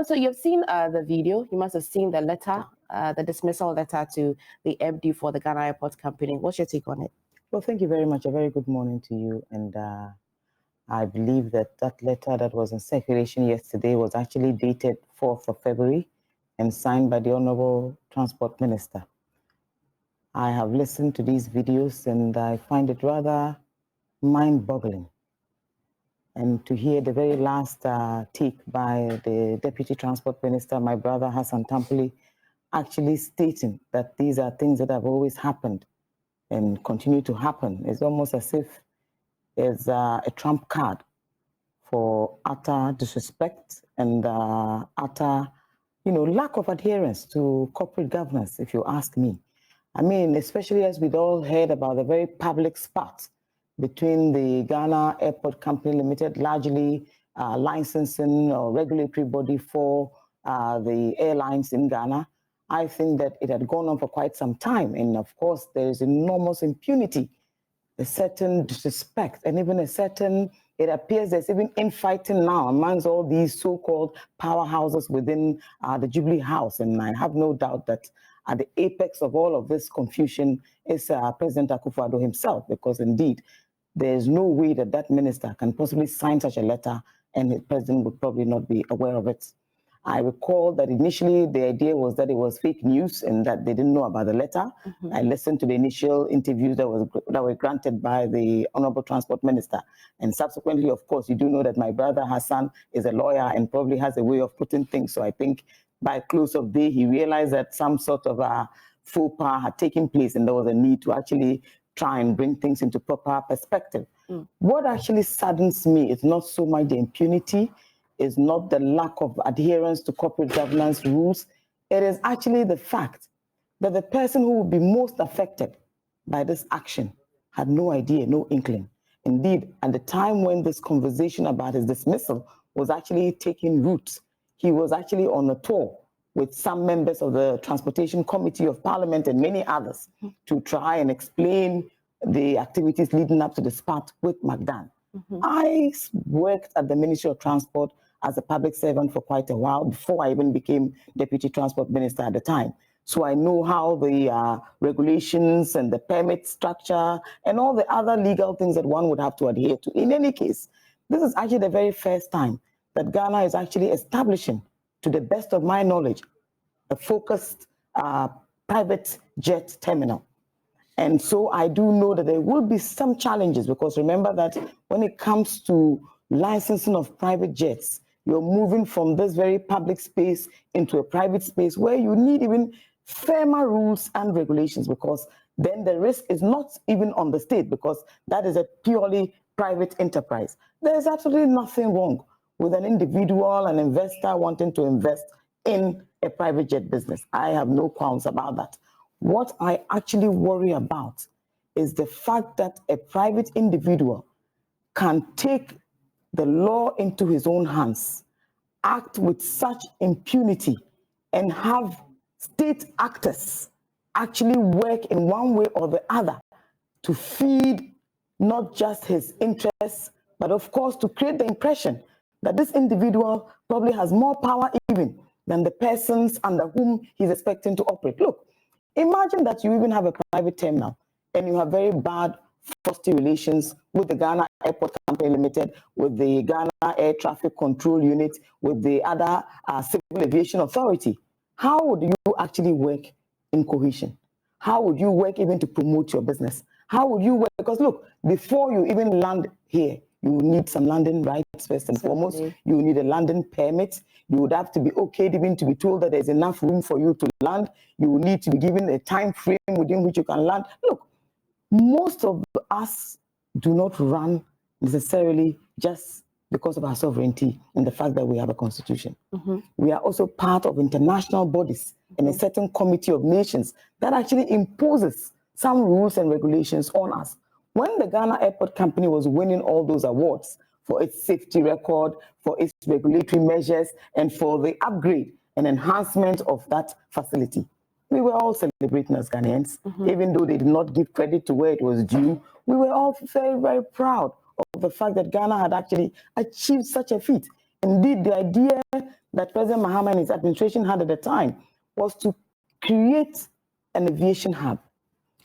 So you've seen the video. You must have seen the letter, the dismissal letter to the MD for the Ghana Airport Company. What's your take on it? Well, thank you very much. A very good morning to you. And I believe that that letter that was in circulation yesterday was actually dated 4th of February and signed by the Honorable Transport Minister. I have listened to these videos and I find it rather mind-boggling. And to hear the very last take by the Deputy Transport Minister, my brother Hassan Tampili, actually stating that these are things that have always happened and continue to happen. It's almost as if it's a trump card for utter disrespect and utter, lack of adherence to corporate governance, if you ask me. I mean, especially as we'd all heard about the very public spat between the Ghana Airport Company Limited, largely licensing or regulatory body for the airlines in Ghana. I think that it had gone on for quite some time. And of course, there is enormous impunity, a certain disrespect, and even a certain, it appears there's even infighting now amongst all these so-called powerhouses within the Jubilee House. And I have no doubt that at the apex of all of this confusion is President Akufo-Addo himself, because indeed, there's no way that that minister can possibly sign such a letter and the president would probably not be aware of it. I recall that initially the idea was that it was fake news and that they didn't know about the letter. I listened to the initial interviews that were granted by the Honorable Transport Minister. And subsequently, of course, you do know that my brother Hassan is a lawyer and probably has a way of putting things. So I think by close of day, he realized that some sort of a faux pas had taken place and there was a need to actually try and bring things into proper perspective. What actually saddens me is not so much the impunity, is not the lack of adherence to corporate governance rules. It is actually the fact that the person who would be most affected by this action had no idea, no inkling. Indeed, at the time when this conversation about his dismissal was actually taking root, he was actually on a tour with some members of the Transportation Committee of Parliament and many others to try and explain the activities leading up to the spat with McDan. I worked at the Ministry of Transport as a public servant for quite a while before I even became Deputy Transport Minister at the time. So I know how the regulations and the permit structure and all the other legal things that one would have to adhere to. In any case, this is actually the very first time that Ghana is actually establishing, to the best of my knowledge, a focused private jet terminal. And so I do know that there will be some challenges, because remember that when it comes to licensing of private jets, you're moving from this very public space into a private space where you need even firmer rules and regulations, because then the risk is not even on the state, because that is a purely private enterprise. There's absolutely nothing wrong with an individual, an investor wanting to invest in a private jet business. I have no qualms about that. What I actually worry about is the fact that a private individual can take the law into his own hands, act with such impunity, and have state actors actually work in one way or the other to feed not just his interests, but of course to create the impression that this individual probably has more power even than the persons under whom he's expecting to operate. Look, imagine that you even have a private terminal and you have very bad frosty relations with the Ghana Airport Company Limited, with the Ghana Air Traffic Control Unit, with the other Civil Aviation Authority. How would you actually work in cohesion? How would you work even to promote your business? How would you work? Because look, before you even land here, you need some landing rights first and foremost. You need a landing permit. You would have to be okayed even to be told that there's enough room for you to land. You will need to be given a time frame within which you can land. Look, most of us do not run necessarily just because of our sovereignty and the fact that we have a constitution. We are also part of international bodies and a certain committee of nations that actually imposes some rules and regulations on us. When the Ghana Airport Company was winning all those awards for its safety record, for its regulatory measures, and for the upgrade and enhancement of that facility, we were all celebrating as Ghanaians, even though they did not give credit to where it was due. We were all very, very proud of the fact that Ghana had actually achieved such a feat. indeed, the idea that President Mahama and his administration had at the time was to create an aviation hub,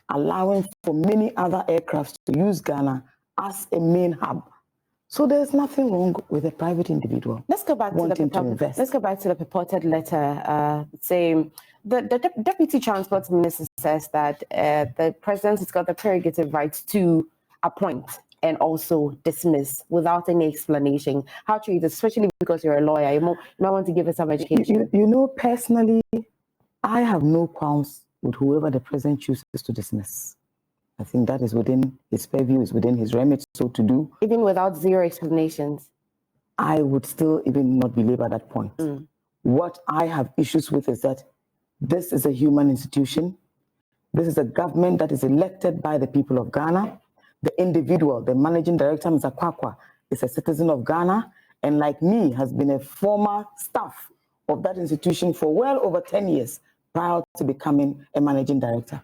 allowing for many other aircrafts to use Ghana as a main hub. So there's nothing wrong with a private individual. Let's go back to the purported letter saying the Deputy Transport Minister says that the president has got the prerogative right to appoint and also dismiss without any explanation. How to read this, especially because you're a lawyer, you might want to give us some education. You know, personally, I have no qualms with whoever the president chooses to dismiss. I think that is within his purview, is within his remit, so to do. Even without zero explanations? I would still even not belabor that point. What I have issues with is that this is a human institution. This is a government that is elected by the people of Ghana. The individual, the managing director, Mr. Kwakwa, is a citizen of Ghana, and like me, has been a former staff of that institution for well over 10 years prior to becoming a managing director.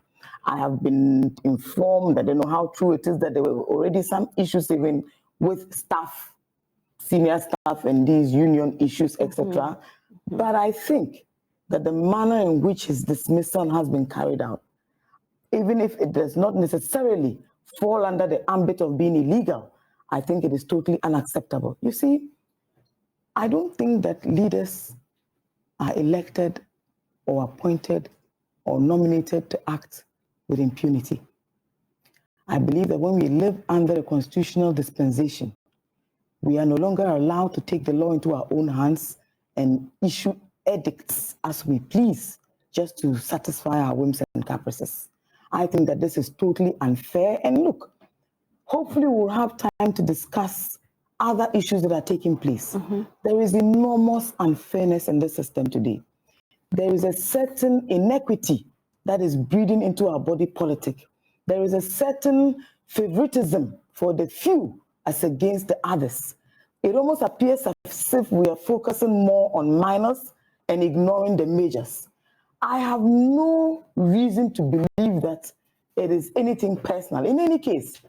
I have been informed, I don't know how true it is, that there were already some issues even with staff, senior staff, and these union issues, etc. But I think that the manner in which his dismissal has been carried out, even if it does not necessarily fall under the ambit of being illegal, I think it is totally unacceptable. You see, I don't think that leaders are elected or appointed or nominated to act with impunity. I believe that when we live under a constitutional dispensation, we are no longer allowed to take the law into our own hands and issue edicts as we please just to satisfy our whims and caprices. I think that this is totally unfair. And look, hopefully we'll have time to discuss other issues that are taking place. There is enormous unfairness in this system today. There is a certain inequity that is breeding into our body politic. There is a certain favoritism for the few as against the others. It almost appears as if we are focusing more on minors and ignoring the majors. I have no reason to believe that it is anything personal. In any case,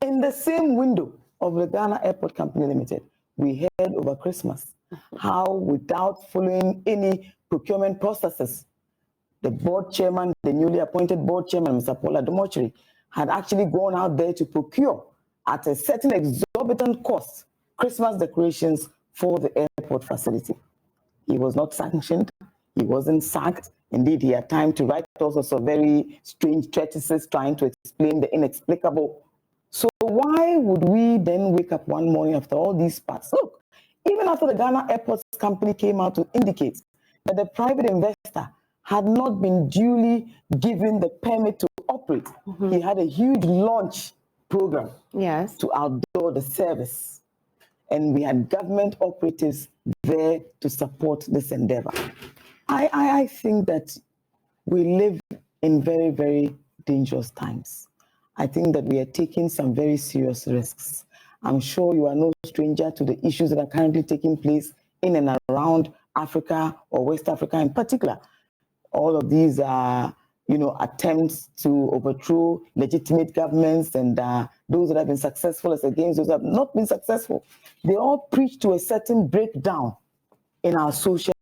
in the same window of the Ghana Airport Company Limited, we heard over Christmas how, without following any procurement processes, the board chairman, the newly appointed board chairman, Mr. Paul Adomotri, had actually gone out there to procure at a certain exorbitant cost Christmas decorations for the airport facility. He was not sanctioned. He wasn't sacked. Indeed, he had time to write all sorts of very strange treatises trying to explain the inexplicable. So why would we then wake up one morning after all these parts? Look, even after the Ghana Airports Company came out to indicate that the private investor had not been duly given the permit to operate, he had a huge launch program to outdoor the service. And we had government operatives there to support this endeavor. I think that we live in very, very dangerous times. I think that we are taking some very serious risks. I'm sure you are no stranger to the issues that are currently taking place in and around Africa, or West Africa in particular. All of these are, attempts to overthrow legitimate governments, and those that have been successful as against those that have not been successful. They all preach to a certain breakdown in our social